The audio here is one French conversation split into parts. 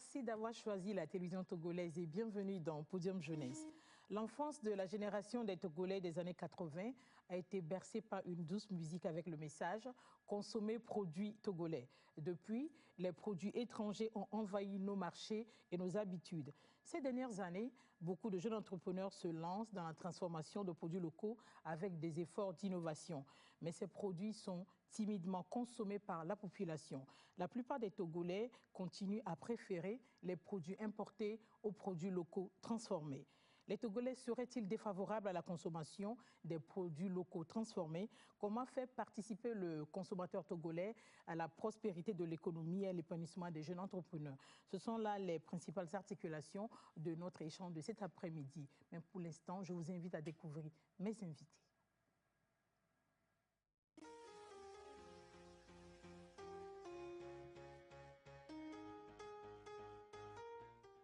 Merci d'avoir choisi la télévision togolaise et bienvenue dans Podium Jeunesse. L'enfance de la génération des Togolais des années 80 a été bercée par une douce musique avec le message « Consommer produits togolais ». Depuis, les produits étrangers ont envahi nos marchés et nos habitudes. Ces dernières années, beaucoup de jeunes entrepreneurs se lancent dans la transformation de produits locaux avec des efforts d'innovation. Mais ces produits sont timidement consommés par la population. La plupart des Togolais continuent à préférer les produits importés aux produits locaux transformés. Les Togolais seraient-ils défavorables à la consommation des produits locaux transformés? Comment faire participer le consommateur togolais à la prospérité de l'économie et à l'épanouissement des jeunes entrepreneurs? Ce sont là les principales articulations de notre échange de cet après-midi. Mais pour l'instant, je vous invite à découvrir mes invités.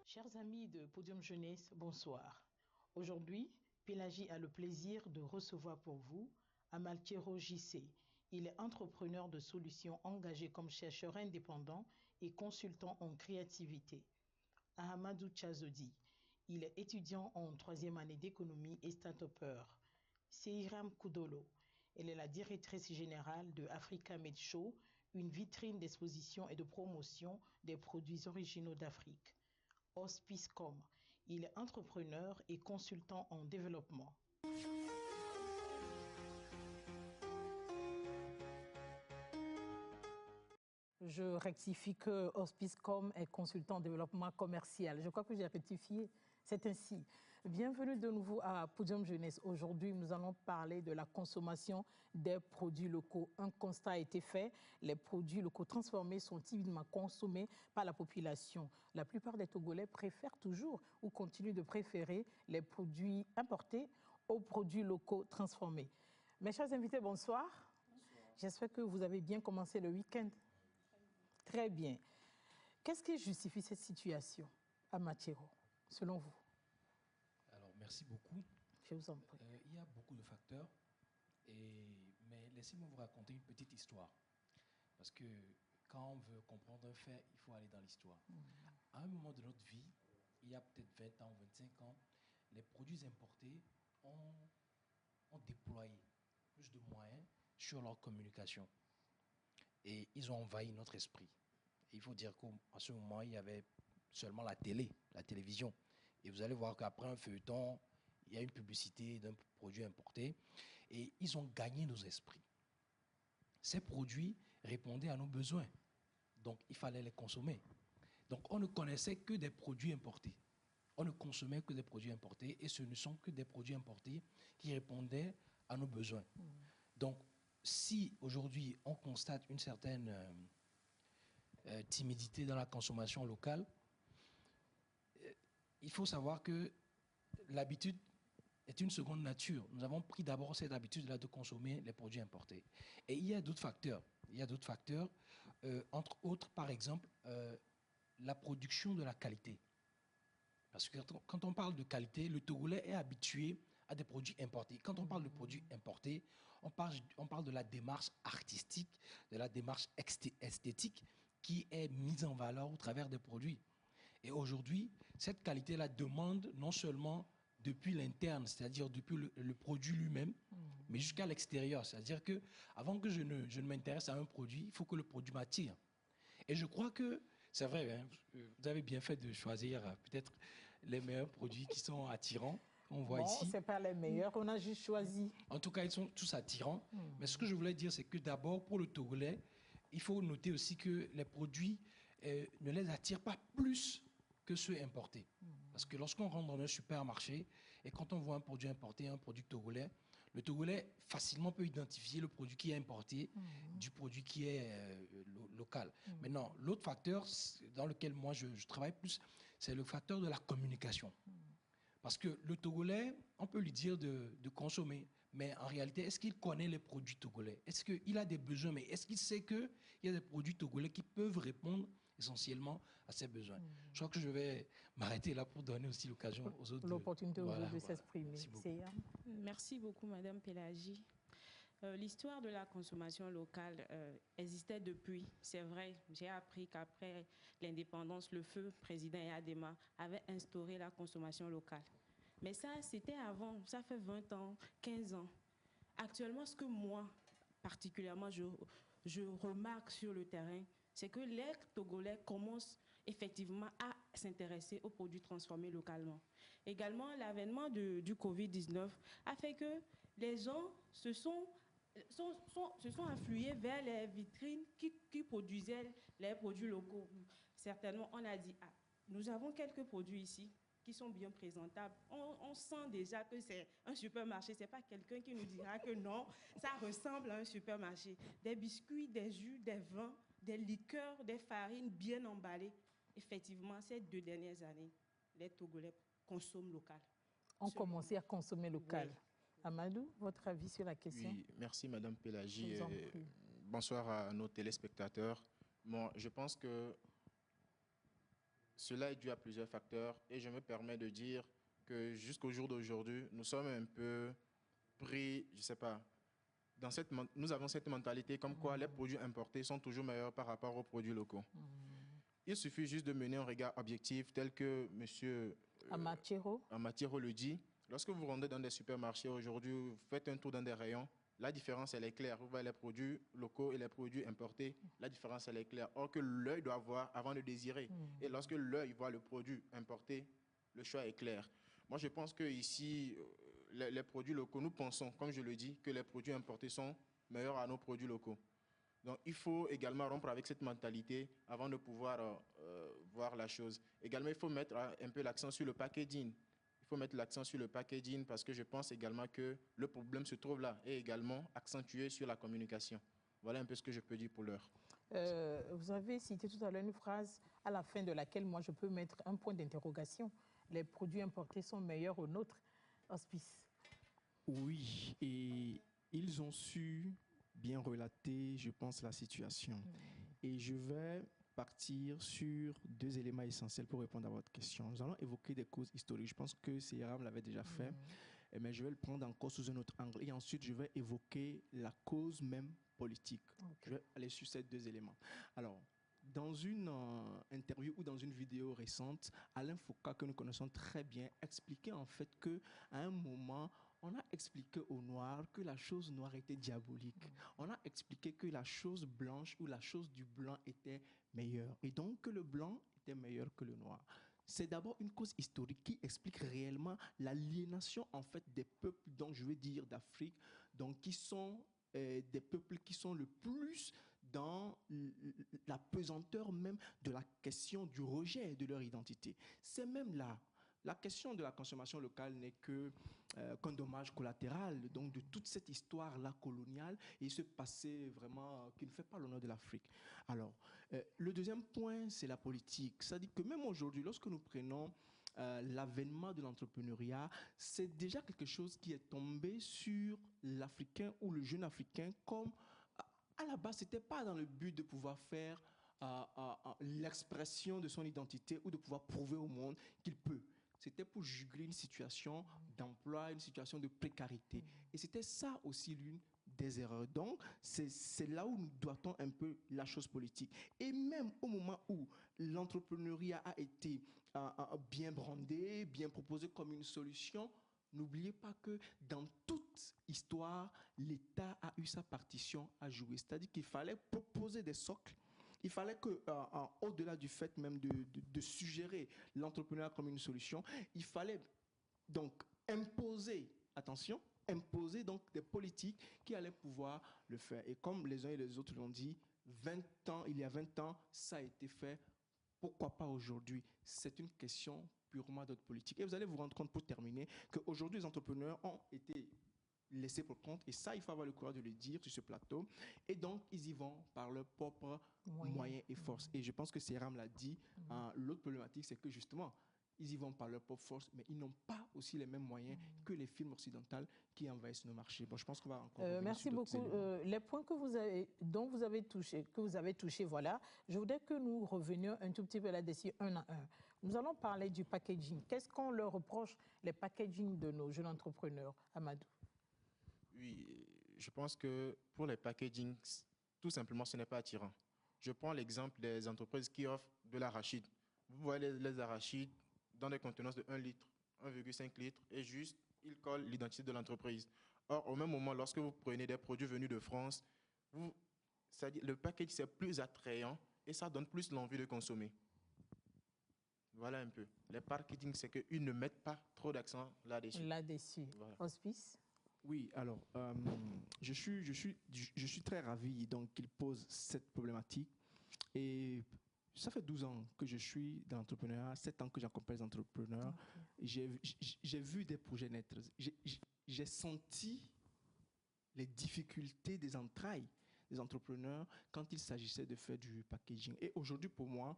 Chers amis de Podium Jeunesse, bonsoir. Aujourd'hui, Pélagie a le plaisir de recevoir pour vous Amalkero JC. Il est entrepreneur de solutions engagé comme chercheur indépendant et consultant en créativité. Ahamadou Chazodi. Il est étudiant en 3e année d'économie et start-upper. Seiram Koudolo. Elle est la directrice générale de Africa Med Show, une vitrine d'exposition et de promotion des produits originaux d'Afrique. Hospicecom. Il est entrepreneur et consultant en développement. Je rectifie que Hospicecom est consultant en développement commercial. Je crois que j'ai rectifié. C'est ainsi. Bienvenue de nouveau à Podium Jeunesse. Aujourd'hui, nous allons parler de la consommation des produits locaux. Un constat a été fait. Les produits locaux transformés sont timidement consommés par la population. La plupart des Togolais préfèrent toujours ou continuent de préférer les produits importés aux produits locaux transformés. Mes chers invités, bonsoir. Bonsoir. J'espère que vous avez bien commencé le week-end. Très bien. Qu'est-ce qui justifie cette situation, Amalkero, selon vous? Alors, merci beaucoup. Je vous en prie. Il y a beaucoup de facteurs, mais laissez-moi vous raconter une petite histoire. Parce que quand on veut comprendre un fait, il faut aller dans l'histoire. À un moment de notre vie, il y a peut-être 20 ans, 25 ans, les produits importés ont déployé plus de moyens sur leur communication. Et ils ont envahi notre esprit. Et il faut dire qu'à ce moment, il y avait seulement la télévision. Et vous allez voir qu'après un feuilleton, il y a une publicité d'un produit importé. Et ils ont gagné nos esprits. Ces produits répondaient à nos besoins. Donc, il fallait les consommer. Donc, on ne connaissait que des produits importés. On ne consommait que des produits importés. Et ce ne sont que des produits importés qui répondaient à nos besoins. Donc, si aujourd'hui on constate une certaine timidité dans la consommation locale, il faut savoir que l'habitude est une seconde nature. Nous avons pris d'abord cette habitude-là de consommer les produits importés. Et il y a d'autres facteurs. Il y a d'autres facteurs, entre autres, par exemple, la production de la qualité. Parce que quand on parle de qualité, le Togolais est habitué à des produits importés. Quand on parle de produits importés, on parle de la démarche artistique, de la démarche esthétique qui est mise en valeur au travers des produits. Et aujourd'hui, cette qualité-là demande non seulement depuis l'interne, c'est-à-dire depuis le produit lui-même, mais jusqu'à l'extérieur. C'est-à-dire que avant que je ne m'intéresse à un produit, il faut que le produit m'attire. Et je crois que c'est vrai, hein, vous avez bien fait de choisir peut-être les meilleurs produits qui sont attirants. On voit ici. Ce n'est pas les meilleurs, on a juste choisi. En tout cas, ils sont tous attirants. Mais ce que je voulais dire, c'est que d'abord, pour le Togolais, il faut noter aussi que les produits ne les attirent pas plus que ceux importés. Parce que lorsqu'on rentre dans un supermarché et quand on voit un produit importé, un produit togolais, le Togolais facilement peut identifier le produit qui est importé du produit qui est local. Maintenant, l'autre facteur dans lequel moi je travaille plus, c'est le facteur de la communication. Parce que le Togolais, on peut lui dire de consommer, mais en réalité, est-ce qu'il connaît les produits togolais? Est-ce qu'il a des besoins? Mais est-ce qu'il sait qu'il y a des produits togolais qui peuvent répondre essentiellement à ses besoins? Je crois que je vais m'arrêter là pour donner aussi l'occasion aux autres. L'opportunité aux autres de s'exprimer. Merci beaucoup, Madame Pélagie. L'histoire de la consommation locale existait depuis. C'est vrai, j'ai appris qu'après l'indépendance, le feu président Adema avait instauré la consommation locale. Mais ça, c'était avant, ça fait 20 ans, 15 ans. Actuellement, ce que moi, particulièrement, je remarque sur le terrain, c'est que les Togolais commencent effectivement à s'intéresser aux produits transformés localement. Également, l'avènement du Covid-19 a fait que les gens se sont afflués vers les vitrines qui produisaient les produits locaux. Certainement, on a dit, ah, nous avons quelques produits ici qui sont bien présentables. On sent déjà que c'est un supermarché. Ce n'est pas quelqu'un qui nous dira que non, ça ressemble à un supermarché. Des biscuits, des jus, des vins, des liqueurs, des farines bien emballées. Effectivement, ces 2 dernières années, les Togolais consomment local. On commençait à consommer local. Oui. Amadou, votre avis sur la question? Oui, merci Madame Pélagie. Bonsoir à nos téléspectateurs. Bon, je pense que cela est dû à plusieurs facteurs et je me permets de dire que jusqu'au jour d'aujourd'hui, nous sommes un peu pris, je ne sais pas, nous avons cette mentalité comme quoi les produits importés sont toujours meilleurs par rapport aux produits locaux. Il suffit juste de mener un regard objectif tel que M. Amatiero le dit. Lorsque vous rendez dans des supermarchés aujourd'hui, vous faites un tour dans des rayons, la différence, elle est claire. Vous voyez les produits locaux et les produits importés, la différence, elle est claire. Or que l'œil doit voir avant de désirer. Et lorsque l'œil voit le produit importé, le choix est clair. Moi, je pense qu'ici, les produits locaux, nous pensons, comme je le dis, que les produits importés sont meilleurs à nos produits locaux. Donc, il faut également rompre avec cette mentalité avant de pouvoir voir la chose. Également, il faut mettre un peu l'accent sur le packaging. Il faut mettre l'accent sur le packaging parce que je pense également que le problème se trouve là et également accentué sur la communication. Voilà un peu ce que je peux dire pour l'heure. Vous avez cité tout à l'heure une phrase à la fin de laquelle moi je peux mettre un point d'interrogation. Les produits importés sont meilleurs aux nôtres. Hospice. Oui, et ils ont su bien relater, je pense, la situation. Et je vais partir sur 2 éléments essentiels pour répondre à votre question. Nous allons évoquer des causes historiques. Je pense que Seyram l'avait déjà fait, mais je vais le prendre encore sous un autre angle. Et ensuite, je vais évoquer la cause même politique. Je vais aller sur ces 2 éléments. Alors, dans une interview ou dans une vidéo récente, Alain Foucault, que nous connaissons très bien, expliquait en fait qu'à un moment, on a expliqué aux Noirs que la chose noire était diabolique. On a expliqué que la chose blanche ou la chose du blanc était meilleure. Et donc que le blanc était meilleur que le noir. C'est d'abord une cause historique qui explique réellement l'aliénation en fait des peuples, dont je veux dire d'Afrique, donc qui sont des peuples qui sont le plus dans la pesanteur même de la question du rejet de leur identité. C'est même là. La question de la consommation locale n'est qu'un dommage collatéral donc de toute cette histoire-là coloniale et ce passé vraiment qui ne fait pas l'honneur de l'Afrique. Alors, le deuxième point, c'est la politique. C'est-à-dire que même aujourd'hui, lorsque nous prenons l'avènement de l'entrepreneuriat, c'est déjà quelque chose qui est tombé sur l'Africain ou le jeune Africain comme, à la base, ce n'était pas dans le but de pouvoir faire l'expression de son identité ou de pouvoir prouver au monde qu'il peut. C'était pour juguler une situation d'emploi, une situation de précarité. Et c'était ça aussi l'une des erreurs. Donc, c'est là où nous doitons un peu la chose politique. Et même au moment où l'entrepreneuriat a été bien brandé, bien proposé comme une solution, n'oubliez pas que dans toute histoire, l'État a eu sa partition à jouer. C'est-à-dire qu'il fallait proposer des socles. Il fallait qu'au-delà du fait même de suggérer l'entrepreneuriat comme une solution, il fallait donc imposer, attention, imposer donc des politiques qui allaient pouvoir le faire. Et comme les uns et les autres l'ont dit, il y a 20 ans, ça a été fait. Pourquoi pas aujourd'hui? C'est une question purement d'autre politique. Et vous allez vous rendre compte, pour terminer, qu'aujourd'hui, les entrepreneurs ont été laissés pour compte, et ça, il faut avoir le courage de le dire sur ce plateau, et donc ils y vont par leurs propres moyens et forces. Et je pense que Seyram l'a dit, l'autre problématique, c'est que justement, ils y vont par leur propre force, mais ils n'ont pas aussi les mêmes moyens que les films occidentaux qui envahissent nos marchés. Bon, je pense qu'on va encore merci beaucoup. Les points que vous avez touchés, voilà. Je voudrais que nous revenions un tout petit peu là-dessus, un à un. Nous allons parler du packaging. Qu'est-ce qu'on leur reproche, les packaging de nos jeunes entrepreneurs, Amadou? Oui, je pense que pour les packaging, tout simplement, ce n'est pas attirant. Je prends l'exemple des entreprises qui offrent de l'arachide. Vous voyez les arachides dans des contenances de 1 litre, 1,5 litres, et juste, ils collent l'identité de l'entreprise. Or, au même moment, lorsque vous prenez des produits venus de France, le package, c'est plus attrayant et ça donne plus l'envie de consommer. Voilà un peu. Les packaging, c'est qu'ils ne mettent pas trop d'accent là-dessus. Là-dessus. Voilà. Hospice? Oui, alors, je suis très ravi donc qu'il pose cette problématique. Et ça fait 12 ans que je suis dans l'entrepreneuriat, 7 ans que j'accompagne les entrepreneurs. Okay. J'ai vu des projets naître. J'ai senti les difficultés des entrailles des entrepreneurs quand il s'agissait de faire du packaging. Et aujourd'hui, pour moi,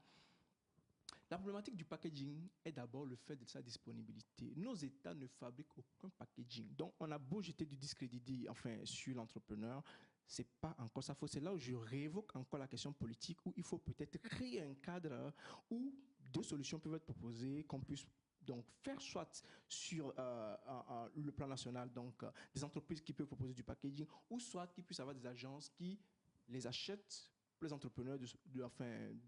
la problématique du packaging est d'abord le fait de sa disponibilité. Nos États ne fabriquent aucun packaging. Donc, on a beau jeter du discrédit sur l'entrepreneur, ce n'est pas encore sa faute. C'est là où je réévoque encore la question politique, où il faut peut-être créer un cadre où 2 solutions peuvent être proposées, qu'on puisse donc faire soit sur le plan national, donc des entreprises qui peuvent proposer du packaging, ou soit qu'il puisse avoir des agences qui les achètent pour les entrepreneurs,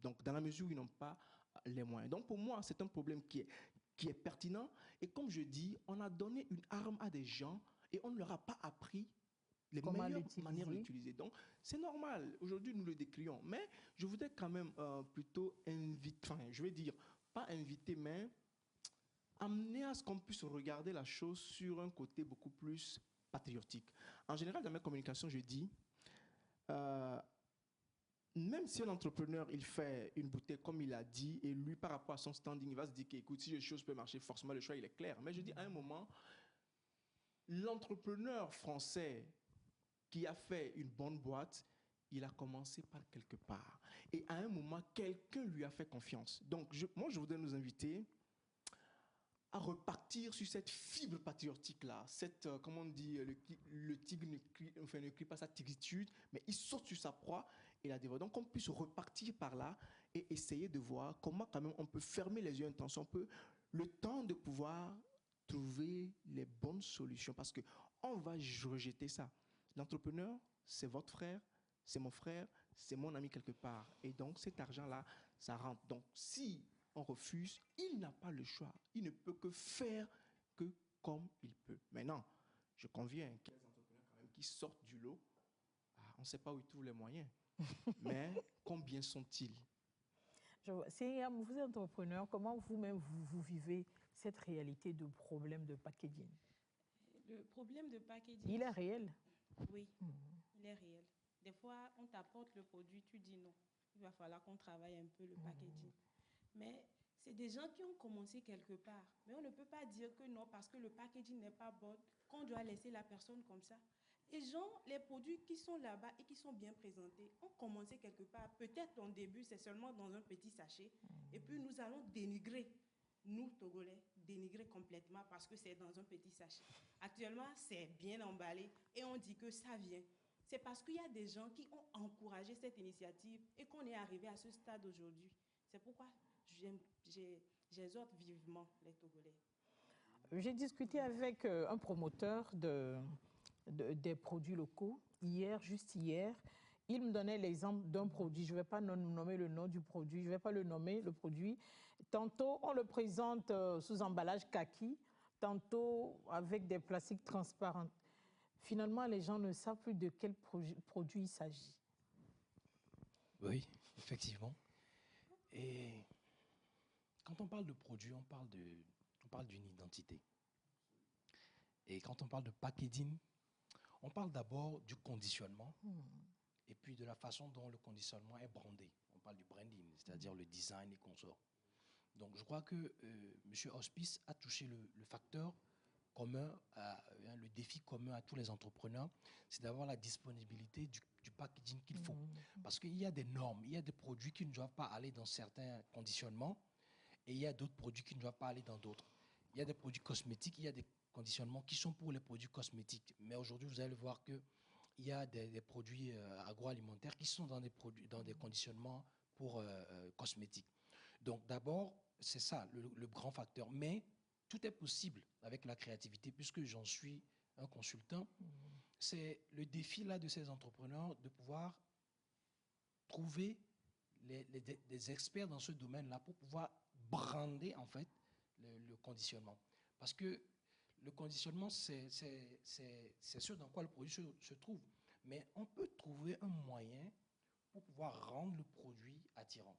donc dans la mesure où ils n'ont pas les moyens. Donc pour moi, c'est un problème qui est pertinent. Et comme je dis, on a donné une arme à des gens et on ne leur a pas appris les meilleures manières de l'utiliser. Donc c'est normal. Aujourd'hui, nous le décrions. Mais je voudrais quand même plutôt pas inviter, mais amener à ce qu'on puisse regarder la chose sur un côté beaucoup plus patriotique. En général, dans mes communications, je dis, même si un entrepreneur, il fait une bouteille comme il a dit, et lui, par rapport à son standing, il va se dire qu'écoute, si les choses peuvent marcher, forcément, le choix, il est clair. Mais je dis, à un moment, l'entrepreneur français qui a fait une bonne boîte, il a commencé par quelque part. Et à un moment, quelqu'un lui a fait confiance. Donc, moi, je voudrais nous inviter à repartir sur cette fibre patriotique-là, comment on dit, le tigre ne crie pas sa tigritude, mais il saute sur sa proie et la dévore. Donc, on puisse repartir par là et essayer de voir comment quand même on peut fermer les yeux intentions, le temps de pouvoir trouver les bonnes solutions, parce qu'on va rejeter ça. L'entrepreneur, c'est votre frère, c'est mon frère, c'est mon ami quelque part. Et donc, cet argent-là, ça rentre. Donc, si on refuse, il n'a pas le choix. Il ne peut que faire que comme il peut. Maintenant, je conviens qu'il y a des entrepreneurs quand même qui sortent du lot. On ne sait pas où ils trouvent les moyens. Mais combien sont-ils? Si vous êtes entrepreneur, comment vous-même vous vivez cette réalité de problème de packaging? Le problème de packaging... Il est réel? Oui, il est réel. Des fois, on t'apporte le produit, tu dis non. Il va falloir qu'on travaille un peu le packaging. Mais c'est des gens qui ont commencé quelque part. Mais on ne peut pas dire que non, parce que le packaging n'est pas bon, qu'on doit laisser la personne comme ça. Les produits qui sont là-bas et qui sont bien présentés ont commencé quelque part. Peut-être au début, c'est seulement dans un petit sachet. Et puis, nous allons dénigrer, nous, Togolais, dénigrer complètement parce que c'est dans un petit sachet. Actuellement, c'est bien emballé et on dit que ça vient. C'est parce qu'il y a des gens qui ont encouragé cette initiative et qu'on est arrivé à ce stade aujourd'hui. C'est pourquoi j'exhorte vivement les Togolais. J'ai discuté avec un promoteur des produits locaux juste hier. Il me donnait l'exemple d'un produit. Je ne vais pas nommer le nom du produit, je ne vais pas le nommer, le produit. Tantôt, on le présente sous emballage kaki, tantôt avec des plastiques transparents. Finalement, les gens ne savent plus de quel produit il s'agit. Oui, effectivement. Et quand on parle de produit, on parle d'une identité. Et quand on parle de packaging, on parle d'abord du conditionnement et puis de la façon dont le conditionnement est brandé. On parle du branding, c'est-à-dire le design et consorts. Donc je crois que M. Hospice a touché le facteur commun, le défi commun à tous les entrepreneurs, c'est d'avoir la disponibilité du packaging qu'il faut. Parce qu'il y a des normes, il y a des produits qui ne doivent pas aller dans certains conditionnements et il y a d'autres produits qui ne doivent pas aller dans d'autres. Il y a des produits cosmétiques, il y a des conditionnements qui sont pour les produits cosmétiques. Mais aujourd'hui, vous allez voir qu'il y a des produits agroalimentaires qui sont dans des conditionnements pour cosmétiques. Donc d'abord, c'est ça le grand facteur. Mais tout est possible avec la créativité, puisque j'en suis un consultant. c'est le défi là de ces entrepreneurs de pouvoir trouver des experts dans ce domaine-là pour pouvoir brander en fait le conditionnement. Parce que le conditionnement, c'est ce dans quoi le produit se trouve. Mais on peut trouver un moyen pour pouvoir rendre le produit attirant.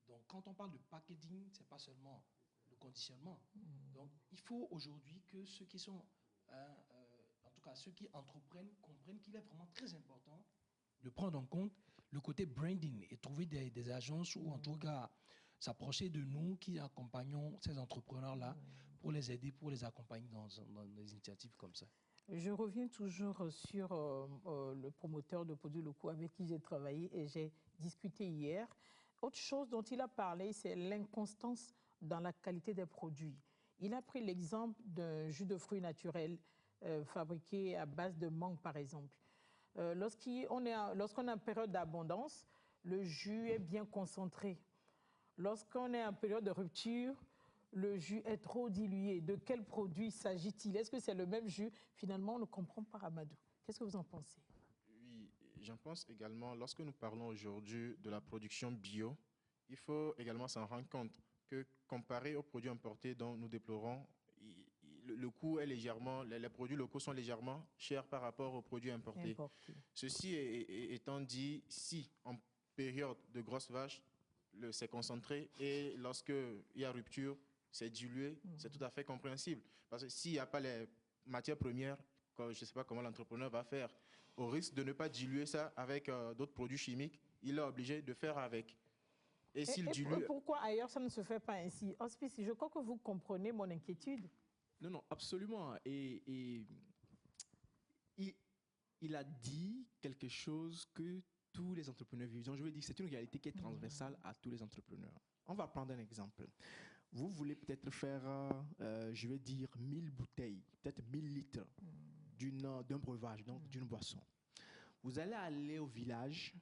Donc, quand on parle de packaging, ce n'est pas seulement le conditionnement. Donc, il faut aujourd'hui que ceux qui sont, en tout cas ceux qui entreprennent, comprennent qu'il est vraiment très important de prendre en compte le côté branding et trouver des agences ou en tout cas s'approcher de nous qui accompagnons ces entrepreneurs-là pour les aider, pour les accompagner dans des initiatives comme ça. Je reviens toujours sur le promoteur de produits locaux avec qui j'ai travaillé et j'ai discuté hier. Autre chose dont il a parlé, c'est l'inconstance dans la qualité des produits. Il a pris l'exemple d'un jus de fruits naturel fabriqué à base de mangue, par exemple. Lorsqu'on est en période d'abondance, le jus est bien concentré. Lorsqu'on est en période de rupture, le jus est trop dilué. De quel produit s'agit-il? Est-ce que c'est le même jus? Finalement, on ne comprend pas, Amadou. Qu'est-ce que vous en pensez? Oui, j'en pense également, lorsque nous parlons aujourd'hui de la production bio, il faut également s'en rendre compte que comparé aux produits importés dont nous déplorons, le coût est légèrement, les produits locaux sont légèrement chers par rapport aux produits importés. Ceci étant dit, si en période de grosse vache, c'est concentré et lorsqu'il y a rupture, c'est dilué, c'est tout à fait compréhensible. Parce que s'il n'y a pas les matières premières, je ne sais pas comment l'entrepreneur va faire, au risque de ne pas diluer ça avec d'autres produits chimiques, il est obligé de faire avec. Et pourquoi ailleurs ça ne se fait pas ainsi? Hospice, je crois que vous comprenez mon inquiétude. Non, non, absolument. Et il a dit quelque chose que tous les entrepreneurs vivent. Donc, je veux dire que c'est une réalité qui est transversale à tous les entrepreneurs. On va prendre un exemple. Vous voulez peut-être faire, je vais dire, 1000 bouteilles, peut-être 1000 litres d'un breuvage, donc d'une boisson. Vous allez aller au village,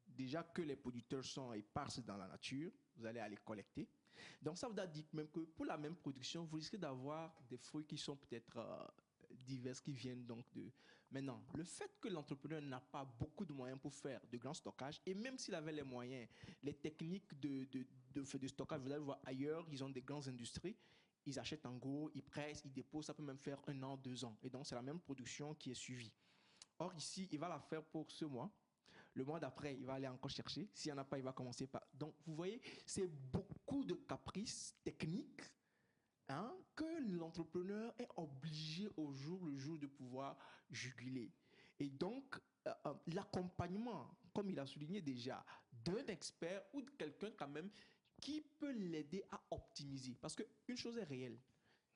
déjà que les producteurs sont épars dans la nature, vous allez aller collecter. Donc ça veut dire même que pour la même production, vous risquez d'avoir des fruits qui sont peut-être divers, qui viennent donc de... Maintenant, le fait que l'entrepreneur n'a pas beaucoup de moyens pour faire de grands stockages, et même s'il avait les moyens, les techniques de stockage, vous allez voir ailleurs, ils ont des grandes industries, ils achètent en gros, ils pressent, ils déposent, ça peut même faire 1 an, 2 ans. Et donc c'est la même production qui est suivie. Or ici, il va la faire pour ce mois. Le mois d'après, il va aller encore chercher. S'il n'y en a pas, il va commencer par... Donc, vous voyez, c'est beaucoup de caprices techniques que l'entrepreneur est obligé au jour le jour de pouvoir juguler. Et donc, l'accompagnement, comme il a souligné déjà, d'un expert ou de quelqu'un quand même qui peut l'aider à optimiser. Parce qu'une chose est réelle,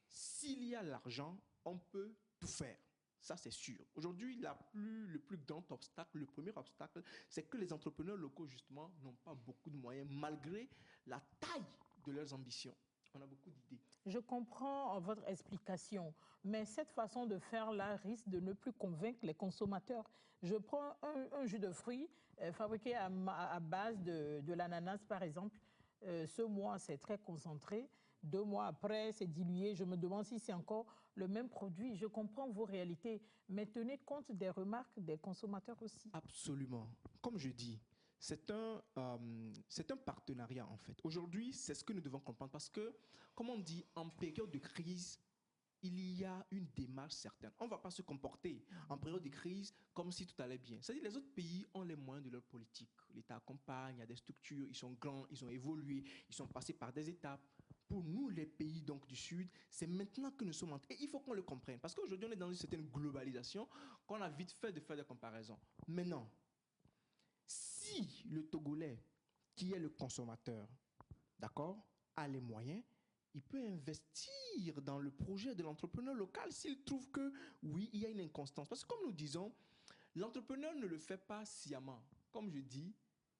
s'il y a l'argent, on peut tout faire. Ça, c'est sûr. Aujourd'hui, le plus grand obstacle, le premier obstacle, c'est que les entrepreneurs locaux, justement, n'ont pas beaucoup de moyens, malgré la taille de leurs ambitions. On a beaucoup d'idées. Je comprends votre explication, mais cette façon de faire-là risque de ne plus convaincre les consommateurs. Je prends un jus de fruits fabriqué à base de l'ananas, par exemple. Ce mois, c'est très concentré. 2 mois après, c'est dilué. Je me demande si c'est encore le même produit. Je comprends vos réalités, mais tenez compte des remarques des consommateurs aussi. Absolument. Comme je dis, c'est un partenariat en fait. Aujourd'hui, c'est ce que nous devons comprendre parce que, comme on dit, en période de crise, il y a une démarche certaine. On ne va pas se comporter en période de crise comme si tout allait bien. C'est-à-dire que les autres pays ont les moyens de leur politique. L'État accompagne, il y a des structures, ils sont grands, ils ont évolué, ils sont passés par des étapes. Pour nous, les pays donc, du Sud, c'est maintenant que nous sommes entrés. Et il faut qu'on le comprenne. Parce qu'aujourd'hui, on est dans une certaine globalisation qu'on a vite fait de faire des comparaisons. Maintenant, si le Togolais, qui est le consommateur, d'accord, a les moyens, il peut investir dans le projet de l'entrepreneur local s'il trouve que, oui, il y a une inconstance. Parce que comme nous disons, l'entrepreneur ne le fait pas sciemment. Comme je dis,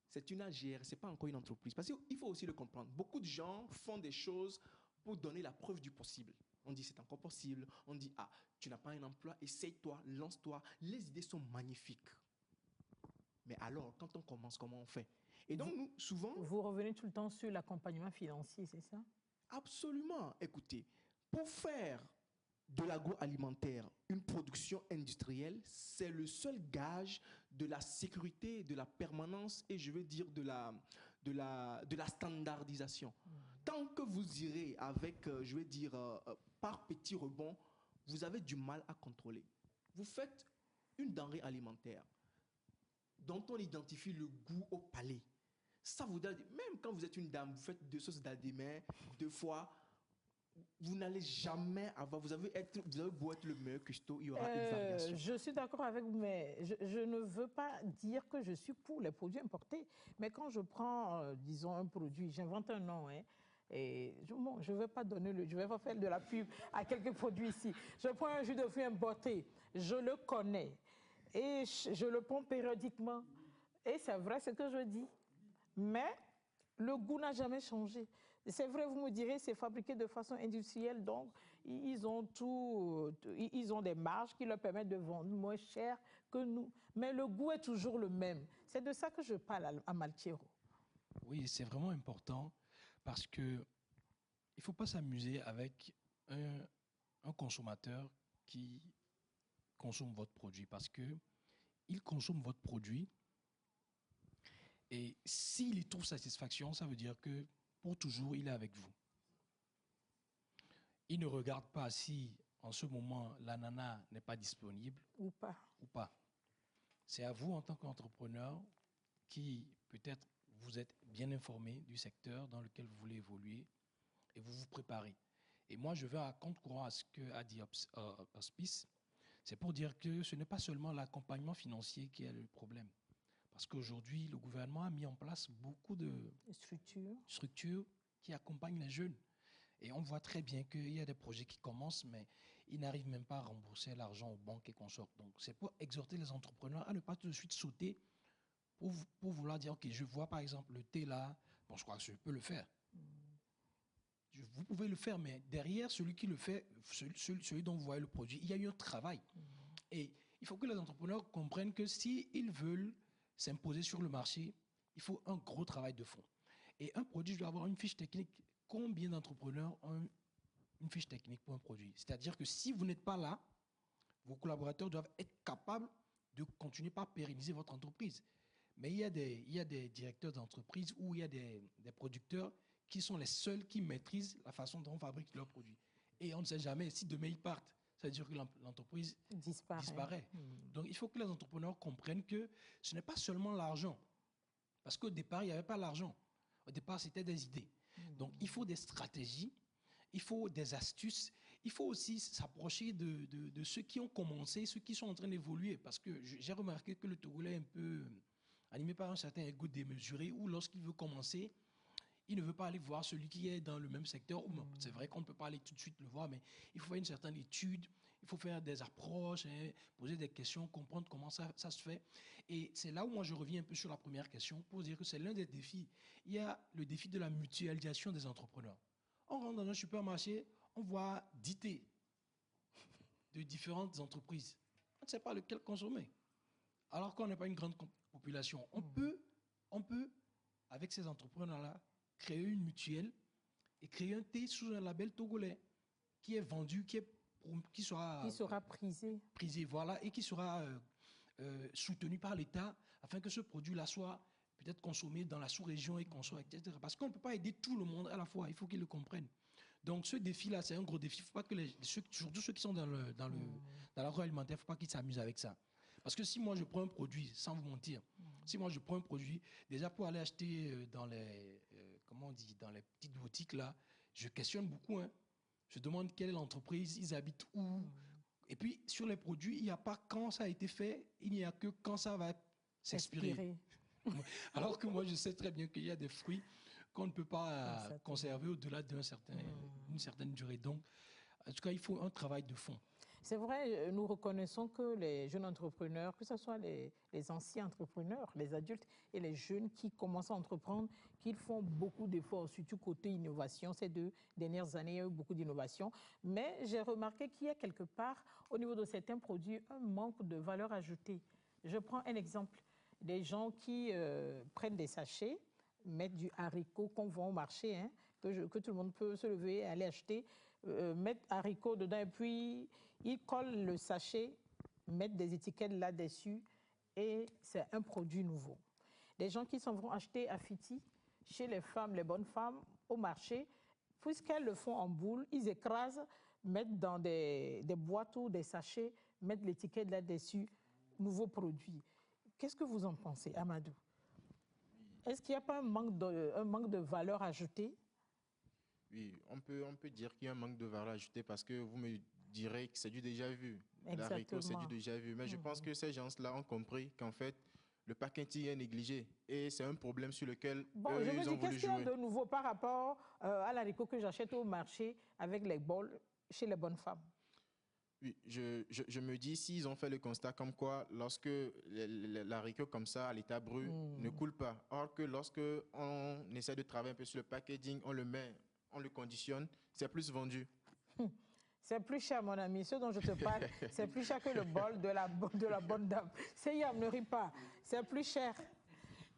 c'est une AGR, ce n'est pas encore une entreprise. Parce qu'il faut aussi le comprendre. Beaucoup de gens font des choses pour donner la preuve du possible. On dit c'est encore possible. On dit, ah, tu n'as pas un emploi, essaye-toi, lance-toi. Les idées sont magnifiques. Mais alors, quand on commence, comment on fait? Et donc, nous, souvent... Vous revenez tout le temps sur l'accompagnement financier, c'est ça? Absolument. Écoutez, pour faire de l'agroalimentaire, une production industrielle, c'est le seul gage de la sécurité, de la permanence et je veux dire de la standardisation. Tant que vous irez avec, je veux dire, par petits rebonds, vous avez du mal à contrôler. Vous faites une denrée alimentaire dont on identifie le goût au palais. Ça vous donne, même quand vous êtes une dame, vous faites 2 sauces d'adémin, 2 fois, vous n'allez jamais avoir, vous avez beau être le meilleur cuistot, il y aura une variation. Je suis d'accord avec vous, mais je ne veux pas dire que je suis pour les produits importés. Mais quand je prends, disons, un produit, j'invente un nom, hein, et je ne vais pas je vais pas faire de la pub à quelques produits ici. Je prends un jus de fruits importé, je le connais, et je le prends périodiquement. Et c'est vrai ce que je dis. Mais le goût n'a jamais changé. C'est vrai, vous me direz, c'est fabriqué de façon industrielle, donc ils ont des marges qui leur permettent de vendre moins cher que nous. Mais le goût est toujours le même. C'est de ça que je parle à Maltiero. Oui, c'est vraiment important parce que il ne faut pas s'amuser avec un consommateur qui consomme votre produit parce qu'il consomme votre produit et s'il y trouve satisfaction, ça veut dire que pour toujours, il est avec vous. Il ne regarde pas si, en ce moment, l'ananas n'est pas disponible. Ou pas. Ou pas. C'est à vous, en tant qu'entrepreneur, qui, peut-être, vous êtes bien informé du secteur dans lequel vous voulez évoluer et vous vous préparez. Et moi, je vais à contre-courant à ce qu'a dit Hospice. C'est pour dire que ce n'est pas seulement l'accompagnement financier qui est le problème. Parce qu'aujourd'hui, le gouvernement a mis en place beaucoup de structures qui accompagnent les jeunes. Et on voit très bien qu'il y a des projets qui commencent, mais ils n'arrivent même pas à rembourser l'argent aux banques et consorts. Donc, c'est pour exhorter les entrepreneurs à ne pas tout de suite sauter pour vouloir dire, OK, je vois par exemple le thé là, bon, je crois que je peux le faire. Vous pouvez le faire, mais derrière celui qui le fait, celui dont vous voyez le produit, il y a eu un travail. Et il faut que les entrepreneurs comprennent que s'ils veulent s'imposer sur le marché, il faut un gros travail de fond. Et un produit doit avoir une fiche technique. Combien d'entrepreneurs ont une fiche technique pour un produit? C'est-à-dire que si vous n'êtes pas là, vos collaborateurs doivent être capables de continuer par pérenniser votre entreprise. Mais il y a des directeurs d'entreprise ou il y a des producteurs qui sont les seuls qui maîtrisent la façon dont on fabrique leurs produits. Et on ne sait jamais si demain ils partent. Ça veut dire que l'entreprise disparaît. Donc, il faut que les entrepreneurs comprennent que ce n'est pas seulement l'argent. Parce qu'au départ, il n'y avait pas l'argent. Au départ, c'était des idées. Donc, il faut des stratégies, il faut des astuces, il faut aussi s'approcher de ceux qui ont commencé, ceux qui sont en train d'évoluer. Parce que j'ai remarqué que le Togolais est un peu animé par un certain égo démesuré où lorsqu'il veut commencer, il ne veut pas aller voir celui qui est dans le même secteur. C'est vrai qu'on ne peut pas aller tout de suite le voir, mais il faut faire une certaine étude, il faut faire des approches, hein, poser des questions, comprendre comment ça se fait. Et c'est là où moi je reviens un peu sur la première question pour dire que c'est l'un des défis. Il y a le défi de la mutualisation des entrepreneurs. On rentre dans un supermarché, on voit 10 thés de différentes entreprises. On ne sait pas lequel consommer. Alors qu'on n'est pas une grande population. On peut, avec ces entrepreneurs-là, créer une mutuelle et créer un thé sous un label togolais qui est vendu, qui sera prisé, voilà, et qui sera soutenu par l'État afin que ce produit-là soit peut-être consommé dans la sous-région et consommé, etc. Parce qu'on ne peut pas aider tout le monde à la fois, il faut qu'ils le comprennent. Donc ce défi-là, c'est un gros défi. Il ne faut pas que surtout ceux qui sont dans l'agroalimentaire, il ne faut pas qu'ils s'amusent avec ça. Parce que si moi je prends un produit, sans vous mentir, si moi je prends un produit, déjà pour aller acheter dans les petites boutiques là, je questionne beaucoup. Hein. Je demande quelle est l'entreprise, ils habitent où. Et puis sur les produits, il n'y a pas quand ça a été fait, il n'y a que quand ça va s'expirer. Alors que moi je sais très bien qu'il y a des fruits qu'on ne peut pas conserver au-delà d'une certaine durée. Donc, en tout cas, il faut un travail de fond. C'est vrai, nous reconnaissons que les jeunes entrepreneurs, que ce soit les anciens entrepreneurs, les adultes et les jeunes qui commencent à entreprendre, qu'ils font beaucoup d'efforts, surtout côté innovation. Ces 2 dernières années, il y a eu beaucoup d'innovation. Mais j'ai remarqué qu'il y a quelque part, au niveau de certains produits, un manque de valeur ajoutée. Je prends un exemple. Des gens qui prennent des sachets, mettent du haricot qu'on vend au marché, hein, que tout le monde peut se lever et aller acheter. mettent haricots dedans et puis ils collent le sachet, mettent des étiquettes là-dessus et c'est un produit nouveau. Les gens qui s'en vont acheter à Fiti, chez les femmes, les bonnes femmes, au marché, puisqu'elles le font en boule, ils écrasent, mettent dans des boîtes ou des sachets, mettent l'étiquette là-dessus, nouveau produit. Qu'est-ce que vous en pensez, Amadou? Est-ce qu'il n'y a pas un manque de valeur ajoutée? Oui, on peut dire qu'il y a un manque de valeur ajoutée parce que vous me direz que c'est du déjà vu. L'haricot, c'est du déjà vu. Mais je pense que ces gens-là ont compris qu'en fait, le packaging est négligé et c'est un problème sur lequel bon, je me dis, qu'est-ce qu'il y a de nouveau par rapport à l'haricot que j'achète au marché avec les bols chez les bonnes femmes? Oui, je me dis, s'ils ont fait le constat comme quoi, lorsque l'haricot comme ça, à l'état brut, ne coule pas. Or que lorsque on essaie de travailler un peu sur le packaging, on le met, on le conditionne, c'est plus vendu. C'est plus cher, mon ami. Ce dont je te parle, c'est plus cher que le bol de la bonne dame. C'est Yam, ne ris pas. C'est plus cher.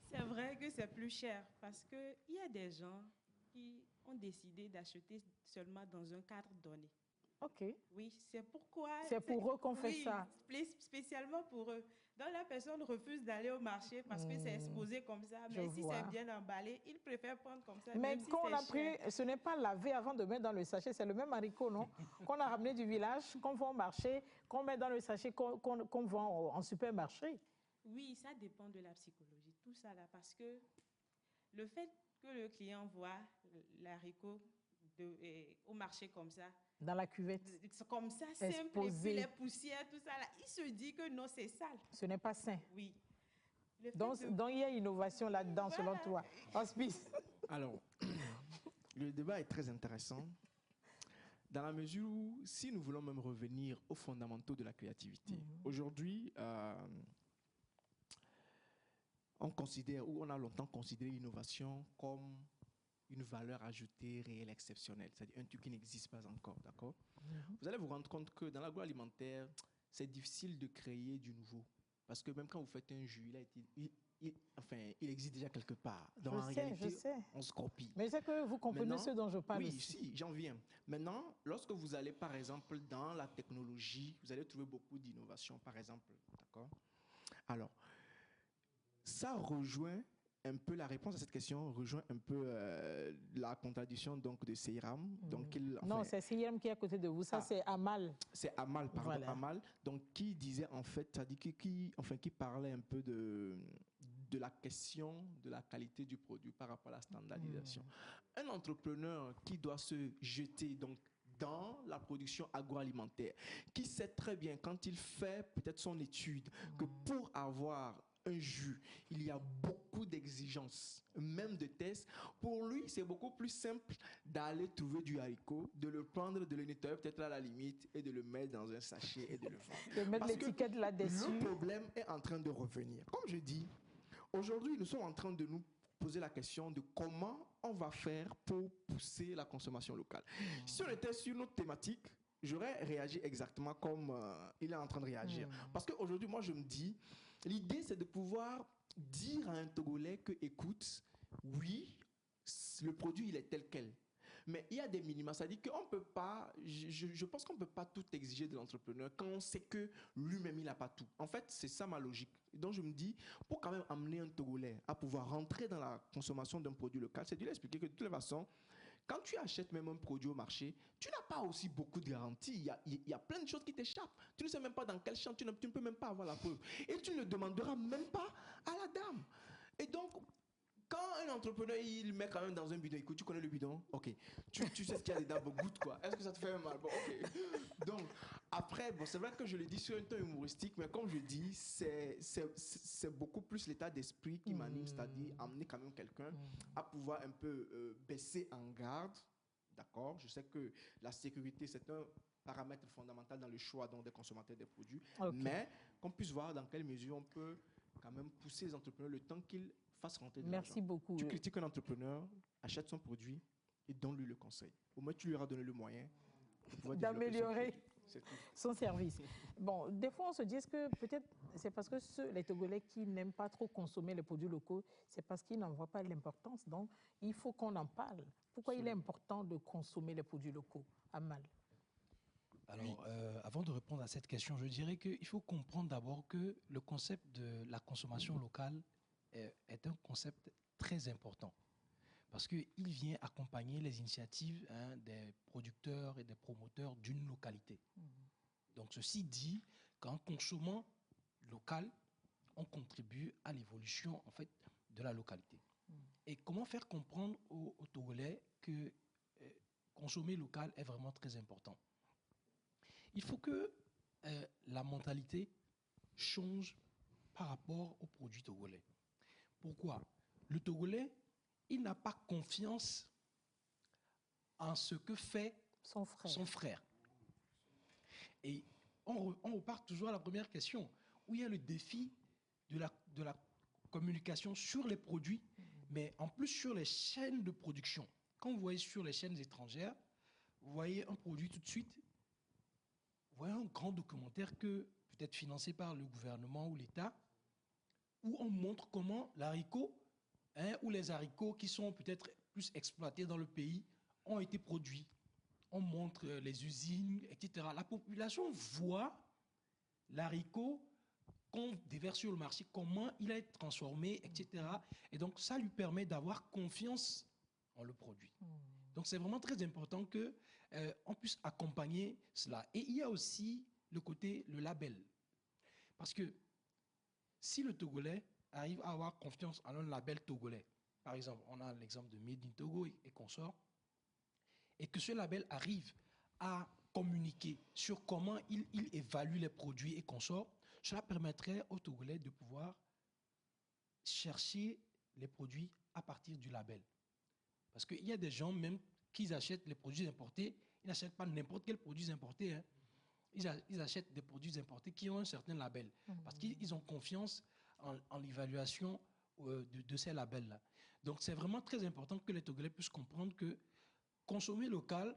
C'est vrai que c'est plus cher parce qu'il y a des gens qui ont décidé d'acheter seulement dans un cadre donné. OK. Oui, c'est pourquoi... C'est pour eux qu'on fait ça. Spécialement pour eux. Donc la personne refuse d'aller au marché parce que c'est exposé comme ça. Mais si c'est bien emballé, il préfère prendre comme ça. Mais même quand si on a pris, ce n'est pas lavé avant de mettre dans le sachet, c'est le même haricot, non? Qu'on a ramené du village, qu'on vend au marché, qu'on met dans le sachet, qu'on vend en supermarché. Oui, ça dépend de la psychologie, tout ça là, parce que le fait que le client voit l'haricot au marché comme ça, dans la cuvette, comme ça, simple, et puis les poussières, tout ça là, il se dit que non, c'est sale. Ce n'est pas sain. Oui. Donc il y a innovation là-dedans, voilà. Selon toi. Hospice. Alors, le débat est très intéressant dans la mesure où, si nous voulons même revenir aux fondamentaux de la créativité, aujourd'hui, on considère, ou on a longtemps considéré l'innovation comme une valeur ajoutée réelle, exceptionnelle, c'est-à-dire un truc qui n'existe pas encore, d'accord? Vous allez vous rendre compte que dans l'agroalimentaire, c'est difficile de créer du nouveau, parce que même quand vous faites un jus, il existe déjà quelque part. Dans la réalité, je sais. On se copie. Mais c'est que vous comprenez ce dont je parle. Oui, aussi. Si, j'en viens. Maintenant, lorsque vous allez, par exemple, dans la technologie, vous allez trouver beaucoup d'innovations, par exemple, d'accord? Alors, ça rejoint un peu la réponse à cette question, rejoint un peu la contradiction donc, de Seyram. Donc, non, c'est Seyram qui est à côté de vous, ça c'est Amal. C'est Amal, pardon, voilà. Amal, donc, qui disait en fait, c'est-à-dire qui parlait un peu de la question de la qualité du produit par rapport à la standardisation. Un entrepreneur qui doit se jeter donc dans la production agroalimentaire, qui sait très bien quand il fait peut-être son étude que pour avoir un jus, il y a beaucoup d'exigences, même de tests. Pour lui, c'est beaucoup plus simple d'aller trouver du haricot, de le prendre, de le nettoyer peut-être à la limite et de le mettre dans un sachet et de le vendre. De mettre l'étiquette là-dessus. Le problème est en train de revenir. Comme je dis, aujourd'hui, nous sommes en train de nous poser la question de comment on va faire pour pousser la consommation locale. Si on était sur notre thématique, j'aurais réagi exactement comme il est en train de réagir. Parce qu'aujourd'hui, moi, je me dis, l'idée, c'est de pouvoir dire à un Togolais que, écoute, oui, le produit, il est tel quel. Mais il y a des minima, c'est-à-dire qu'on peut pas, je pense qu'on ne peut pas tout exiger de l'entrepreneur quand on sait que lui-même, il n'a pas tout. En fait, c'est ça ma logique. Donc, je me dis, pour quand même amener un Togolais à pouvoir rentrer dans la consommation d'un produit local, c'est de lui expliquer que de toute façon, quand tu achètes même un produit au marché, tu n'as pas aussi beaucoup de garanties. Il y a plein de choses qui t'échappent. Tu ne sais même pas dans quel champ, tu ne peux même pas avoir la preuve. Et tu ne le demanderas même pas à la dame. Et donc, quand un entrepreneur, il met quand même dans un bidon, écoute, tu connais le bidon? Ok. Tu sais ce qu'il y a dedans, bon, goûte quoi. Est-ce que ça te fait mal? Bon, ok. Donc, après, bon, c'est vrai que je le dis sur un ton humoristique, mais comme je dis, c'est beaucoup plus l'état d'esprit qui m'anime, c'est-à-dire amener quand même quelqu'un à pouvoir un peu baisser en garde. D'accord? Je sais que la sécurité, c'est un paramètre fondamental dans le choix donc, des consommateurs des produits, mais qu'on puisse voir dans quelle mesure on peut quand même pousser les entrepreneurs le temps qu'ils fassent rentrer de l'argent. Merci beaucoup. Tu critiques un entrepreneur, achète son produit et donne-lui le conseil. Au moins, tu lui auras donné le moyen d'améliorer. C'est tout. son service. Bon, des fois, on se dit que peut-être c'est parce que les Togolais qui n'aiment pas trop consommer les produits locaux, c'est parce qu'ils n'en voient pas l'importance. Donc, il faut qu'on en parle. Pourquoi il est important de consommer les produits locaux, Amal? Alors, avant de répondre à cette question, je dirais qu'il faut comprendre d'abord que le concept de la consommation locale est un concept très important parce qu'il vient accompagner les initiatives des producteurs et des promoteurs d'une localité. Donc, ceci dit qu'en consommant local, on contribue à l'évolution en fait, de la localité. Et comment faire comprendre aux Togolais que consommer local est vraiment très important? Il faut que la mentalité change par rapport aux produits togolais. Pourquoi? Le Togolais, il n'a pas confiance en ce que fait son frère. Et on repart toujours à la première question, où il y a le défi de la communication sur les produits, mais en plus sur les chaînes de production. Quand vous voyez sur les chaînes étrangères, vous voyez un produit tout de suite, vous voyez un grand documentaire peut-être financé par le gouvernement ou l'État, où on montre comment l'haricot, ou les haricots qui sont peut-être plus exploités dans le pays, ont été produits. On montre les usines, etc. La population voit l'haricot qu'on déverse sur le marché, comment il a été transformé, etc. Et donc, ça lui permet d'avoir confiance en le produit. Donc, c'est vraiment très important qu'on puisse accompagner cela. Et il y a aussi le label. Parce que si le Togolais arrive à avoir confiance en un label togolais, par exemple, on a l'exemple de Made in Togo et consorts, et que ce label arrive à communiquer sur comment il évalue les produits et consorts, cela permettrait aux Togolais de pouvoir chercher les produits à partir du label. Parce qu'il y a des gens même qui achètent les produits importés, ils n'achètent pas n'importe quel produit importé, hein. Ils achètent des produits importés qui ont un certain label, parce qu'ils ont confiance en l'évaluation de ces labels-là. Donc c'est vraiment très important que les Togolais puissent comprendre que consommer local,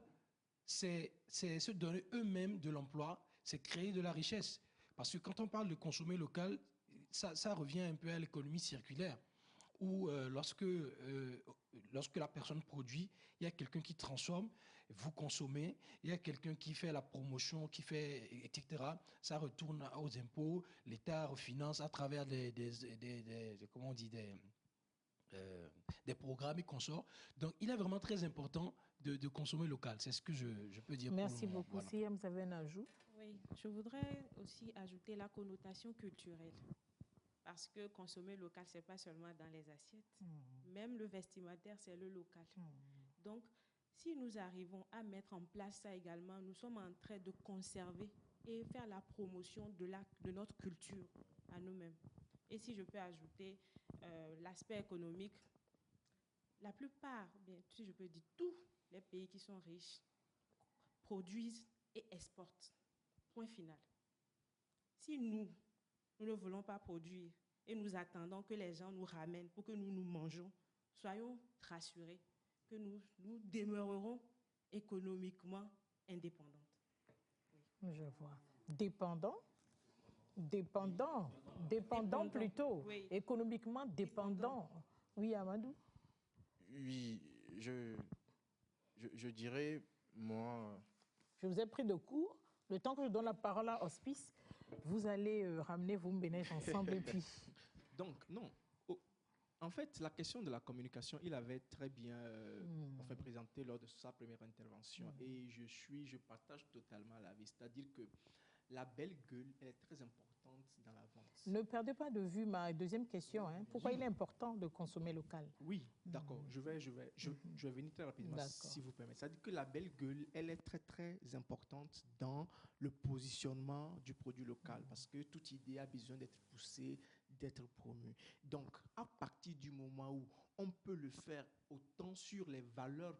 c'est se donner eux-mêmes de l'emploi, c'est créer de la richesse. Parce que quand on parle de consommer local, ça revient un peu à l'économie circulaire, où lorsque la personne produit, il y a quelqu'un qui transforme, vous consommez, il y a quelqu'un qui fait la promotion, etc. Ça retourne aux impôts, l'État refinance à travers comment on dit, des programmes et consorts. Donc, il est vraiment très important de consommer local. C'est ce que je peux dire. Merci pour le moment. beaucoup. Si vous avez un ajout? Oui, je voudrais aussi ajouter la connotation culturelle. Parce que consommer local, ce n'est pas seulement dans les assiettes. Même le vestimentaire, c'est le local. Donc, si nous arrivons à mettre en place ça également, nous sommes en train de conserver et faire la promotion de notre culture à nous-mêmes. Et si je peux ajouter l'aspect économique, la plupart, bien, si je peux dire tous les pays qui sont riches, produisent et exportent. Point final. Si nous ne voulons pas produire et nous attendons que les gens nous ramènent pour que nous mangeons, soyons rassurés que nous demeurerons économiquement indépendantes. Oui. Je vois. Dépendant plutôt. Oui. Économiquement dépendant. Oui, Amadou? Oui, je dirais, moi... Je vous ai pris de court. Le temps que je donne la parole à Hospice, vous allez ramener vos ménages ensemble et puis... Donc, non. En fait, la question de la communication, il avait très bien présenté lors de sa première intervention. Et je partage totalement l'avis. C'est-à-dire que la belle gueule, elle est très importante dans la vente. Ne perdez pas de vue ma deuxième question. Pourquoi il est important de consommer local? Oui, d'accord. Je vais venir très rapidement, si vous permettez. C'est-à-dire que la belle gueule, elle est très, très importante dans le positionnement du produit local parce que toute idée a besoin d'être poussée, d'être promue. Donc, à partir du moment où on peut le faire autant sur les valeurs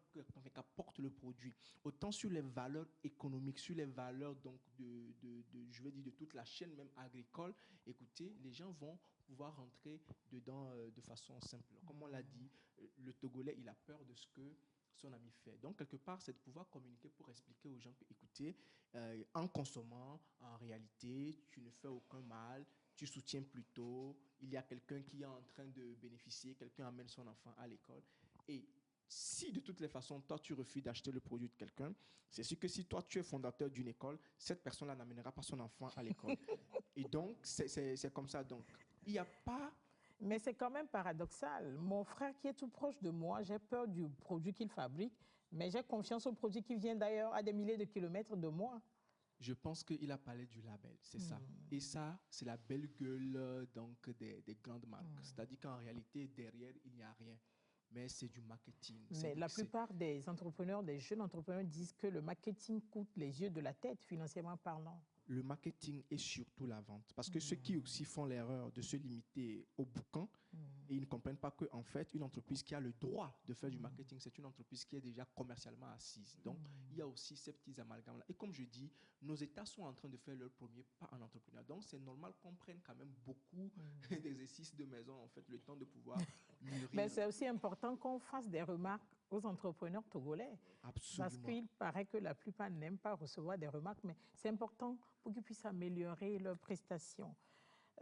qu'apporte le produit, autant sur les valeurs économiques, sur les valeurs donc je vais dire de toute la chaîne même agricole, écoutez, les gens vont pouvoir rentrer dedans de façon simple. Comme on l'a dit, le Togolais, il a peur de ce que son ami fait. Donc, quelque part, c'est de pouvoir communiquer pour expliquer aux gens que, écoutez, en consommant, en réalité, tu ne fais aucun mal, tu soutiens plutôt, il y a quelqu'un qui est en train de bénéficier, quelqu'un amène son enfant à l'école. Et si de toutes les façons, toi, tu refuses d'acheter le produit de quelqu'un, c'est sûr que si toi, tu es fondateur d'une école, cette personne-là n'amènera pas son enfant à l'école. Et donc, c'est comme ça. Donc, il n'y a pas... Mais c'est quand même paradoxal. Mon frère qui est tout proche de moi, j'ai peur du produit qu'il fabrique, mais j'ai confiance au produit qui vient d'ailleurs à des milliers de kilomètres de moi. Je pense qu'il a parlé du label, c'est ça. Et ça, c'est la belle gueule donc, des grandes marques. C'est-à-dire qu'en réalité, derrière, il n'y a rien. Mais c'est du marketing. Mais la plupart des entrepreneurs, des jeunes entrepreneurs disent que le marketing coûte les yeux de la tête, financièrement parlant. Le marketing est surtout la vente. Parce que ceux qui aussi font l'erreur de se limiter au bouquin, et ils ne comprennent pas qu'en fait, une entreprise qui a le droit de faire du marketing, c'est une entreprise qui est déjà commercialement assise. Donc, il y a aussi ces petits amalgames-là. Et comme je dis, nos États sont en train de faire leur premier pas en entrepreneuriat. Donc, c'est normal qu'on prenne quand même beaucoup d'exercices de maison, en fait, le temps de pouvoir mûrir. Mais c'est aussi important qu'on fasse des remarques aux entrepreneurs togolais. Absolument. Parce qu'il paraît que la plupart n'aiment pas recevoir des remarques, mais c'est important pour qu'ils puissent améliorer leurs prestations.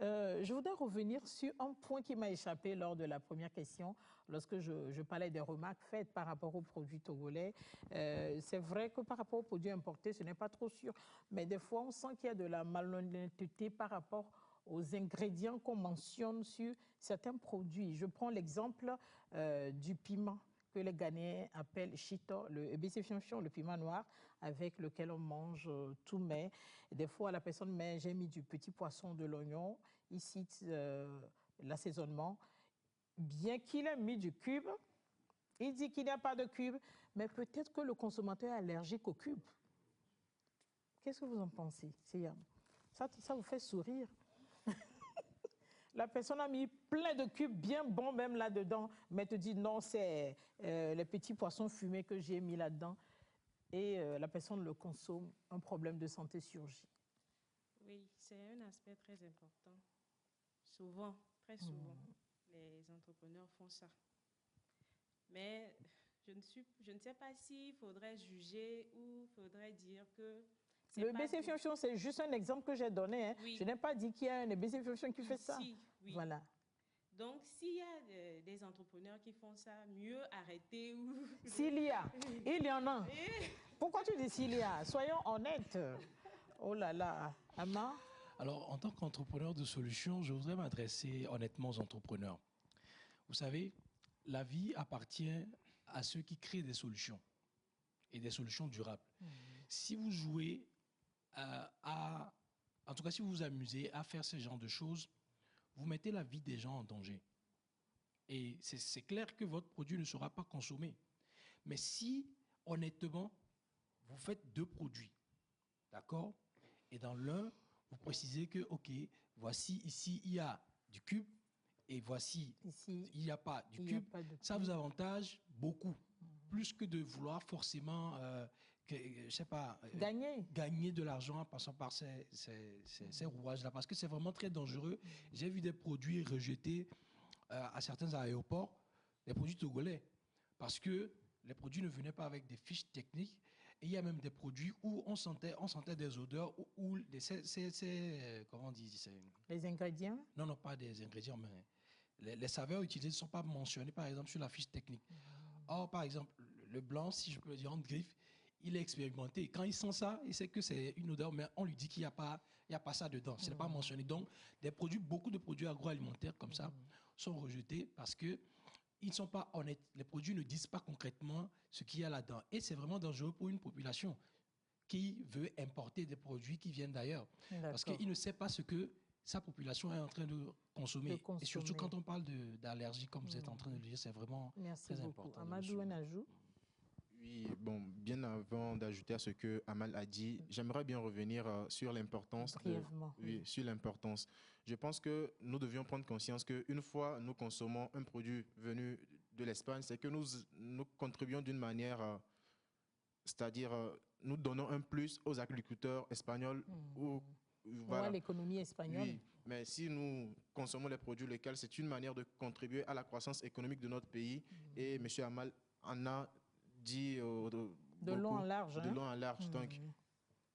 Je voudrais revenir sur un point qui m'a échappé lors de la première question, lorsque je parlais des remarques faites par rapport aux produits togolais. C'est vrai que par rapport aux produits importés, ce n'est pas trop sûr, mais des fois, on sent qu'il y a de la malhonnêteté par rapport aux ingrédients qu'on mentionne sur certains produits. Je prends l'exemple du piment que les Ghanéens appellent chito, le bessifianchon, le piment noir, avec lequel on mange tout mais. Des fois, la personne met, j'ai mis du petit poisson, de l'oignon, il cite l'assaisonnement. Bien qu'il ait mis du cube, il dit qu'il n'y a pas de cube, mais peut-être que le consommateur est allergique au cube. Qu'est-ce que vous en pensez, Siam? Ça vous fait sourire? La personne a mis plein de cubes bien bons même là-dedans, mais te dit non, c'est les petits poissons fumés que j'ai mis là-dedans. Et la personne le consomme, un problème de santé surgit. Oui, c'est un aspect très important. Souvent, très souvent, les entrepreneurs font ça. Mais je ne sais pas s'il faudrait juger ou faudrait dire que... Le bessifianchon, c'est juste un exemple que j'ai donné. Hein. Oui. Je n'ai pas dit qu'il y a un bessifianchon qui fait ça. Si, oui. Voilà. Donc, s'il y a des entrepreneurs qui font ça, mieux arrêter ou... S'il y a, il y en a. Pourquoi tu dis s'il y a? Soyons honnêtes. Oh là là, Ama? Alors, en tant qu'entrepreneur de solutions, je voudrais m'adresser honnêtement aux entrepreneurs. Vous savez, la vie appartient à ceux qui créent des solutions et des solutions durables. Si vous jouez en tout cas, si vous vous amusez à faire ce genre de choses, vous mettez la vie des gens en danger. Et c'est clair que votre produit ne sera pas consommé. Mais si, honnêtement, vous faites deux produits, d'accord? Et dans l'un, vous précisez que, OK, voici ici, il y a du cube, et voici, ici, il n'y a pas du cube, ça vous avantage beaucoup. Plus que de vouloir forcément, je sais pas, gagner de l'argent en passant par ces rouages-là. Parce que c'est vraiment très dangereux. J'ai vu des produits rejetés à certains aéroports, des produits togolais. Parce que les produits ne venaient pas avec des fiches techniques. Et il y a même des produits où on sentait des odeurs, où comment on dit, les ingrédients? Non, pas des ingrédients, mais les saveurs utilisées ne sont pas mentionnées, par exemple, sur la fiche technique. Or, par exemple, le blanc, si je peux le dire en griffe, il est expérimenté. Quand il sent ça, il sait que c'est une odeur, mais on lui dit qu'il n'y a pas ça dedans. Ce n'est pas mentionné. Donc, beaucoup de produits agroalimentaires comme ça sont rejetés parce qu'ils ne sont pas honnêtes. Les produits ne disent pas concrètement ce qu'il y a là-dedans. Et c'est vraiment dangereux pour une population qui veut importer des produits qui viennent d'ailleurs. Parce qu'il ne sait pas ce que sa population est en train de consommer. Et surtout quand on parle d'allergie, comme vous êtes en train de le dire, c'est vraiment très important. Amadou, un ajout? Oui, bon, bien avant d'ajouter à ce que Amal a dit, j'aimerais bien revenir sur l'importance. Sur l'importance. Je pense que nous devions prendre conscience qu'une fois nous consommons un produit venu de l'Espagne, c'est que nous contribuons d'une manière, c'est-à-dire nous donnons un plus aux agriculteurs espagnols. Voilà. L'économie espagnole. Oui, mais si nous consommons les produits locaux, c'est une manière de contribuer à la croissance économique de notre pays. Et M. Amal en a dit de long en large. De Hein? long en large. Donc,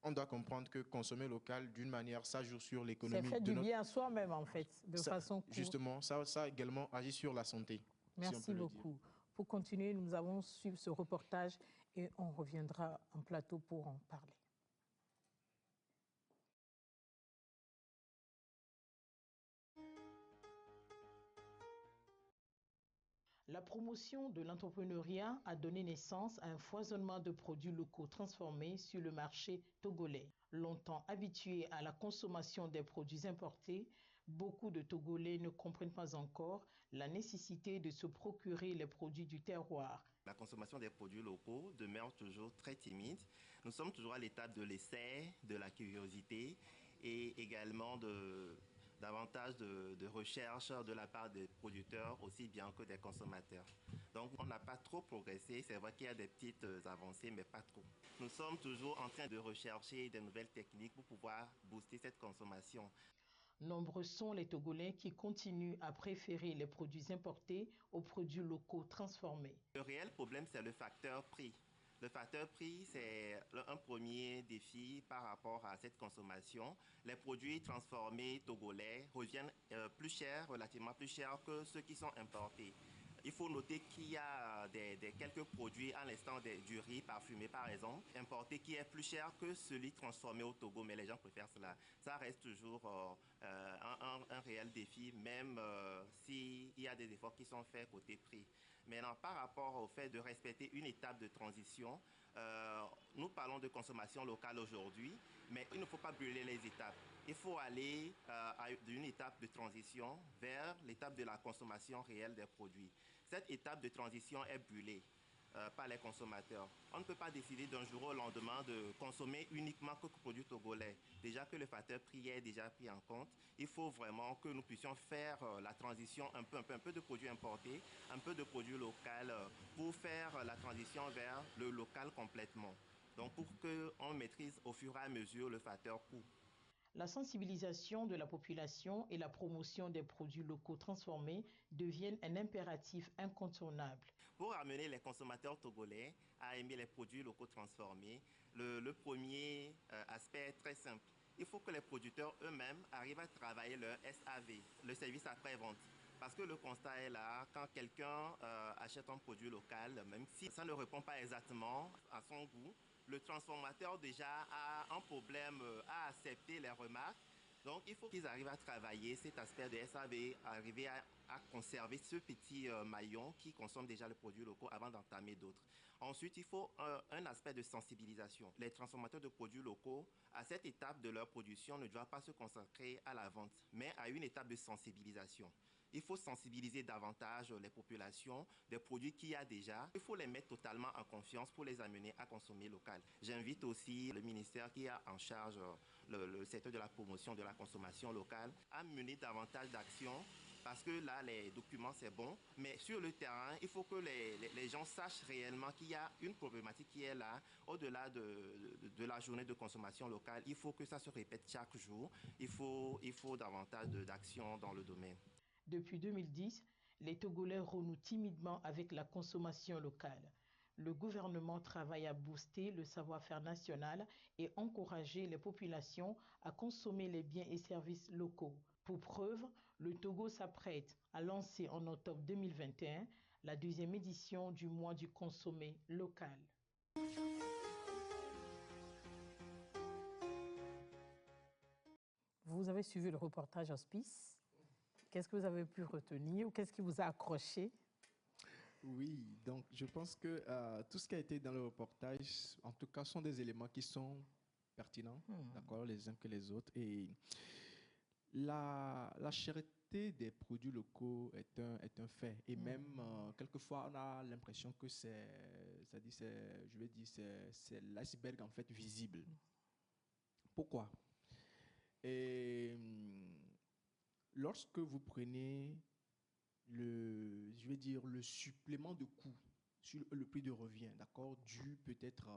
on doit comprendre que consommer local, d'une manière, ça joue sur l'économie. Ça fait du bien à soi-même, en fait, de façon courte. Justement, ça également agit sur la santé. Merci si beaucoup. Pour continuer, nous avons suivi ce reportage et on reviendra en plateau pour en parler. La promotion de l'entrepreneuriat a donné naissance à un foisonnement de produits locaux transformés sur le marché togolais. Longtemps habitués à la consommation des produits importés, beaucoup de Togolais ne comprennent pas encore la nécessité de se procurer les produits du terroir. La consommation des produits locaux demeure toujours très timide. Nous sommes toujours à l'étape de l'essai, de la curiosité et également davantage de recherche de la part des producteurs aussi bien que des consommateurs. Donc on n'a pas trop progressé, c'est vrai qu'il y a des petites avancées mais pas trop. Nous sommes toujours en train de rechercher des nouvelles techniques pour pouvoir booster cette consommation. Nombreux sont les Togolais qui continuent à préférer les produits importés aux produits locaux transformés. Le réel problème, c'est le facteur prix. Le facteur prix, c'est un premier défi par rapport à cette consommation. Les produits transformés togolais reviennent plus chers, relativement plus chers que ceux qui sont importés. Il faut noter qu'il y a quelques produits, à l'instant du riz parfumé par exemple, importé qui est plus cher que celui transformé au Togo, mais les gens préfèrent cela. Ça reste toujours un réel défi, même s'il y a des efforts qui sont faits côté prix. Maintenant, par rapport au fait de respecter une étape de transition, nous parlons de consommation locale aujourd'hui, mais il ne faut pas brûler les étapes. Il faut aller d'une étape de transition vers l'étape de la consommation réelle des produits. Cette étape de transition est brûlée par les consommateurs. On ne peut pas décider d'un jour au lendemain de consommer uniquement que produits togolais. Déjà que le facteur prix est déjà pris en compte, il faut vraiment que nous puissions faire la transition un peu de produits importés, un peu de produits locaux pour faire la transition vers le local complètement. Donc pour qu'on maîtrise au fur et à mesure le facteur coût. La sensibilisation de la population et la promotion des produits locaux transformés deviennent un impératif incontournable. Pour amener les consommateurs togolais à aimer les produits locaux transformés, le premier aspect est très simple. Il faut que les producteurs eux-mêmes arrivent à travailler leur SAV, le service après-vente. Parce que le constat est là, quand quelqu'un achète un produit local, même si ça ne répond pas exactement à son goût, le transformateur déjà a un problème à accepter les remarques. Donc, il faut qu'ils arrivent à travailler cet aspect de SAV, arriver à conserver ce petit maillon qui consomme déjà les produits locaux avant d'entamer d'autres. Ensuite, il faut un aspect de sensibilisation. Les transformateurs de produits locaux, à cette étape de leur production, ne doivent pas se consacrer à la vente, mais à une étape de sensibilisation. Il faut sensibiliser davantage les populations des produits qu'il y a déjà. Il faut les mettre totalement en confiance pour les amener à consommer local. J'invite aussi le ministère qui a en charge le secteur de la promotion de la consommation locale à mener davantage d'actions. Parce que là, les documents, c'est bon. Mais sur le terrain, il faut que les gens sachent réellement qu'il y a une problématique qui est là. Au-delà de la journée de consommation locale, il faut que ça se répète chaque jour. Il faut davantage d'actions dans le domaine. Depuis 2010, les Togolais renouent timidement avec la consommation locale. Le gouvernement travaille à booster le savoir-faire national et encourager les populations à consommer les biens et services locaux. Pour preuve, le Togo s'apprête à lancer en octobre 2021 la deuxième édition du mois du consommé local. Vous avez suivi le reportage Hospice. Qu'est-ce que vous avez pu retenir ou qu'est-ce qui vous a accroché? Oui, donc je pense que tout ce qui a été dans le reportage, en tout cas, sont des éléments qui sont pertinents, d'accord, les uns que les autres. Et la cherté des produits locaux est un fait. Et même, quelquefois, on a l'impression que c'est l'iceberg en fait visible. Pourquoi? Et lorsque vous prenez le supplément de coût sur le prix de revient, d'accord, dû peut-être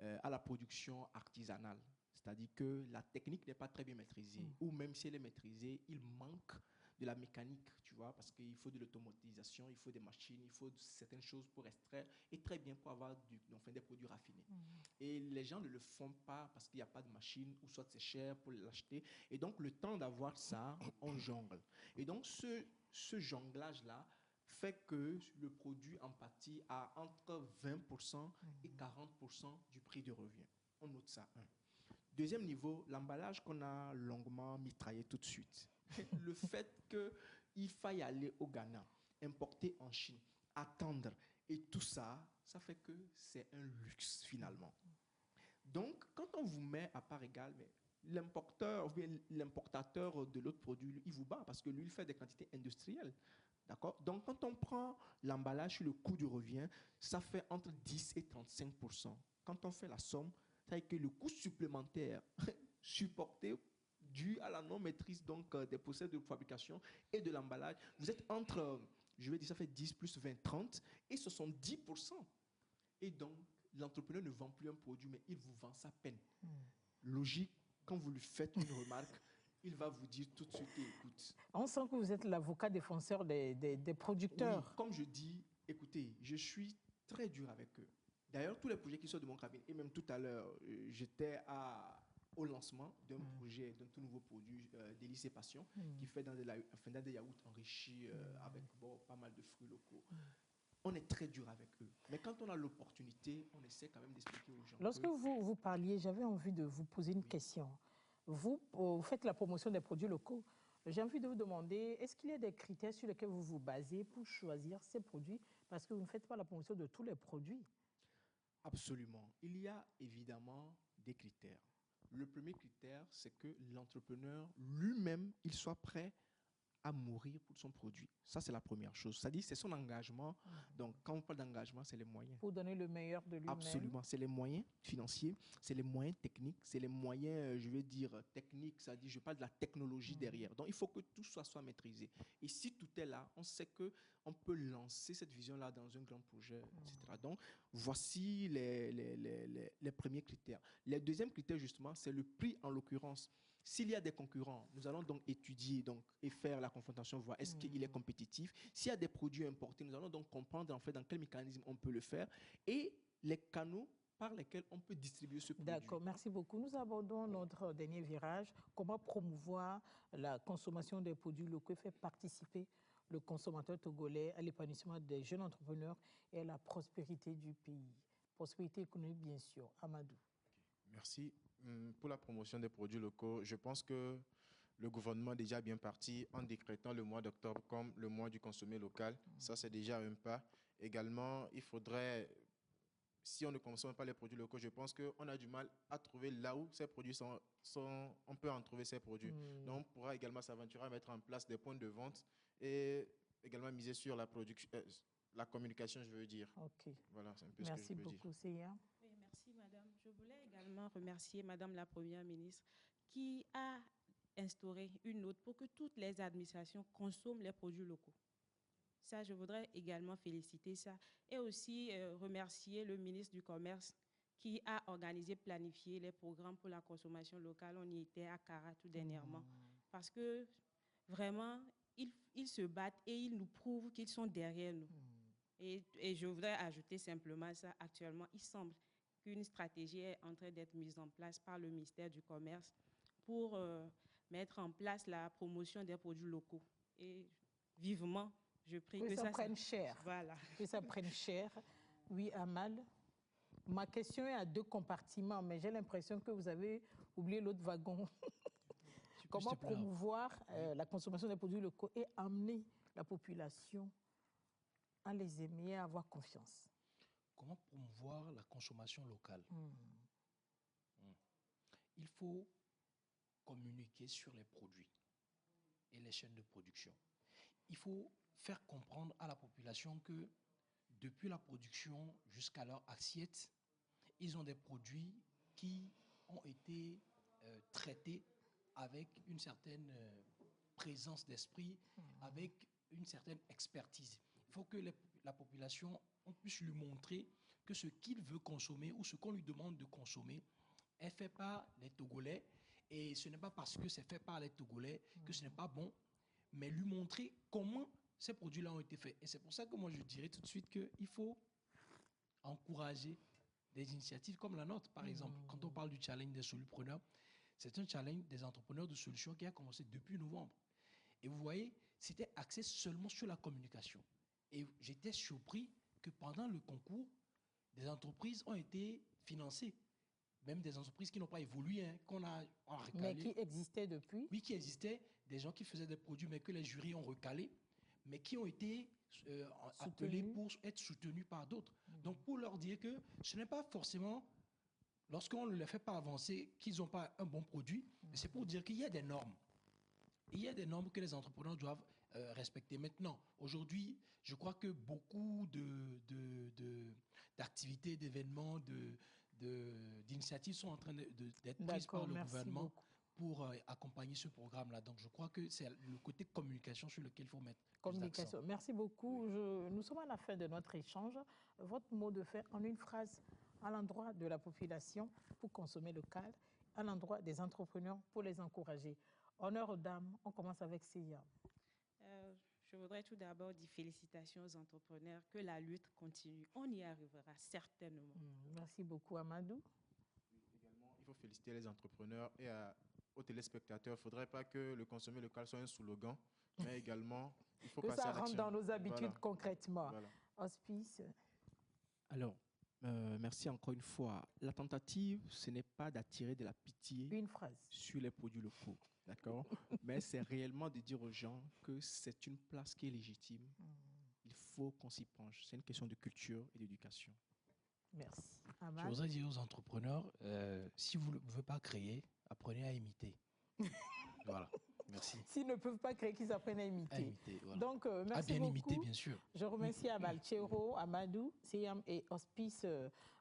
à la production artisanale, c'est-à-dire que la technique n'est pas très bien maîtrisée, ou même si elle est maîtrisée, il manque de la mécanique, tu vois, parce qu'il faut de l'automatisation, il faut des machines, il faut certaines choses pour extraire et très bien pour avoir enfin, des produits raffinés. Et les gens ne le font pas parce qu'il n'y a pas de machine ou soit c'est cher pour l'acheter. Et donc, le temps d'avoir ça, on jongle. Et donc, ce jonglage-là fait que le produit en pâtit à entre 20% et 40% du prix de revient. On note ça, un. Deuxième niveau, l'emballage qu'on a longuement mitraillé tout de suite. Le fait qu'il faille aller au Ghana, importer en Chine, attendre, et tout ça, ça fait que c'est un luxe finalement. Donc, quand on vous met à part égale, l'importateur ou bien l'importateur de l'autre produit, il vous bat parce que lui, il fait des quantités industrielles. D'accord? Donc, quand on prend l'emballage sur le coût du revient, ça fait entre 10 et 35%. Quand on fait la somme, ça veut dire que le coût supplémentaire supporté dû à la non-maîtrise donc, des process de fabrication et de l'emballage, vous êtes entre, je vais dire, ça fait 10 plus 20, 30 et 70%. Et donc, l'entrepreneur ne vend plus un produit, mais il vous vend sa peine. Logique, quand vous lui faites une remarque, il va vous dire tout de suite, écoute. On sent que vous êtes l'avocat défenseur des producteurs. Oui, comme je dis, écoutez, je suis très dur avec eux. D'ailleurs, tous les projets qui sortent de mon cabinet, et même tout à l'heure, j'étais au lancement d'un projet, d'un tout nouveau produit, Délices et Passion, qui fait dans des yaourts enrichis avec pas mal de fruits locaux. On est très dur avec eux. Mais quand on a l'opportunité, on essaie quand même d'expliquer aux gens. Lorsque vous parliez, j'avais envie de vous poser une question. Vous faites la promotion des produits locaux. J'ai envie de vous demander, est-ce qu'il y a des critères sur lesquels vous vous basez pour choisir ces produits? Parce que vous ne faites pas la promotion de tous les produits. Absolument. Il y a évidemment des critères. Le premier critère, c'est que l'entrepreneur lui-même, il soit prêt à mourir pour son produit. Ça, c'est la première chose. C'est-à-dire, c'est son engagement. Donc, quand on parle d'engagement, c'est les moyens. Pour donner le meilleur de lui-même. Absolument. C'est les moyens financiers, c'est les moyens techniques, c'est les moyens, je vais dire, techniques. C'est-à-dire, je parle de la technologie derrière. Donc, il faut que tout soit maîtrisé. Et si tout est là, on sait qu'on peut lancer cette vision-là dans un grand projet, etc. Donc, voici les premiers critères. Les deuxièmes critères, justement, c'est le prix en l'occurrence. S'il y a des concurrents, nous allons donc étudier et faire la confrontation, voir est-ce qu'il est compétitif. S'il y a des produits importés, nous allons donc comprendre en fait dans quel mécanisme on peut le faire et les canaux par lesquels on peut distribuer ce produit. D'accord, merci beaucoup. Nous abordons notre dernier virage. Comment promouvoir la consommation des produits locaux et faire participer le consommateur togolais à l'épanouissement des jeunes entrepreneurs et à la prospérité du pays. Prospérité économique, bien sûr. Amadou. Merci. Pour la promotion des produits locaux, je pense que le gouvernement est déjà bien parti en décrétant le mois d'octobre comme le mois du consommé local. Ça, c'est déjà un pas. Également, il faudrait, si on ne consomme pas les produits locaux, je pense qu'on a du mal à trouver là où ces produits sont on peut en trouver ces produits. Donc, on pourra également s'aventurer à mettre en place des points de vente et également miser sur la communication, je veux dire. Ok. Voilà, c'est un peu ce que je peux dire. Merci beaucoup, Seiya. Oui, merci, madame. Je voulais également remercier madame la première ministre qui a instauré une note pour que toutes les administrations consomment les produits locaux. Ça, je voudrais également féliciter ça. Et aussi remercier le ministre du Commerce qui a organisé, planifié les programmes pour la consommation locale. On y était à Cara tout dernièrement. Parce que vraiment, ils se battent et ils nous prouvent qu'ils sont derrière nous. Et je voudrais ajouter simplement ça. Actuellement, il semble qu'une stratégie est en train d'être mise en place par le ministère du Commerce pour mettre en place la promotion des produits locaux. Et vivement, je prie que ça prenne cher. Voilà. Que ça prenne cher. Oui, Amal. Ma question est à deux compartiments, mais j'ai l'impression que vous avez oublié l'autre wagon. Comment promouvoir la consommation des produits locaux et amener la population à les aimer et à avoir confiance? Comment promouvoir la consommation locale? Il faut communiquer sur les produits et les chaînes de production. Il faut faire comprendre à la population que depuis la production jusqu'à leur assiette, ils ont des produits qui ont été traités avec une certaine présence d'esprit, avec une certaine expertise. Il faut que la population, on puisse lui montrer que ce qu'il veut consommer ou ce qu'on lui demande de consommer est fait par les Togolais. Et ce n'est pas parce que c'est fait par les Togolais que ce n'est pas bon, mais lui montrer comment ces produits-là ont été faits. Et c'est pour ça que moi, je dirais tout de suite qu'il faut encourager des initiatives comme la nôtre, par exemple. Quand on parle du challenge des solupreneurs, c'est un challenge des entrepreneurs de solutions qui a commencé depuis novembre. Et vous voyez, c'était axé seulement sur la communication. Et j'étais surpris que pendant le concours, des entreprises ont été financées. Même des entreprises qui n'ont pas évolué, hein, qu'on a recalé. Mais qui existaient depuis? Oui, qui existaient. Des gens qui faisaient des produits, mais que les jurys ont recalés, mais qui ont été appelés pour être soutenus par d'autres. Donc, pour leur dire que ce n'est pas forcément, lorsqu'on ne les fait pas avancer, qu'ils n'ont pas un bon produit, mais c'est pour dire qu'il y a des normes. Il y a des normes que les entrepreneurs doivent respecter. Maintenant, aujourd'hui, je crois que beaucoup d'activités, d'événements, d'initiatives sont en train d'être prises par le gouvernement pour accompagner ce programme-là. Donc, je crois que c'est le côté communication sur lequel il faut mettre communication. plus d'accent. Merci beaucoup. Nous sommes à la fin de notre échange. Votre mot de fin en une phrase à l'endroit de la population pour consommer local, à l'endroit des entrepreneurs pour les encourager. Honneur aux dames, on commence avec Sia. Je voudrais tout d'abord dire félicitations aux entrepreneurs, que la lutte continue. On y arrivera certainement. Merci beaucoup, Amadou. Également, il faut féliciter les entrepreneurs et aux téléspectateurs. Il ne faudrait pas que le consommer local soit un slogan, mais également, il faut passer à l'action. Que ça rentre dans nos habitudes concrètement. Voilà. Hospice. Alors, merci encore une fois. La tentative, ce n'est pas d'attirer de la pitié sur les produits locaux, d'accord? Mais c'est réellement de dire aux gens que c'est une place qui est légitime. Il faut qu'on s'y penche. C'est une question de culture et d'éducation. Merci. Je voudrais dire aux entrepreneurs, si vous ne pouvez pas créer, apprenez à imiter. Voilà. Merci. S'ils ne peuvent pas créer, qu'ils apprennent à imiter. Voilà. Donc, merci à bien beaucoup. imiter, bien sûr. Je remercie Abalchero, Amadou, Siam et Hospice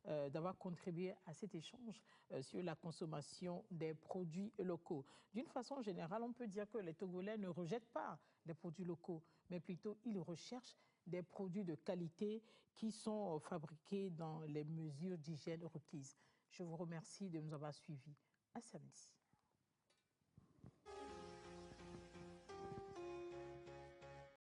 d'avoir contribué à cet échange sur la consommation des produits locaux. D'une façon générale, on peut dire que les Togolais ne rejettent pas les produits locaux, mais plutôt ils recherchent des produits de qualité qui sont fabriqués dans les mesures d'hygiène requises. Je vous remercie de nous avoir suivis. À samedi.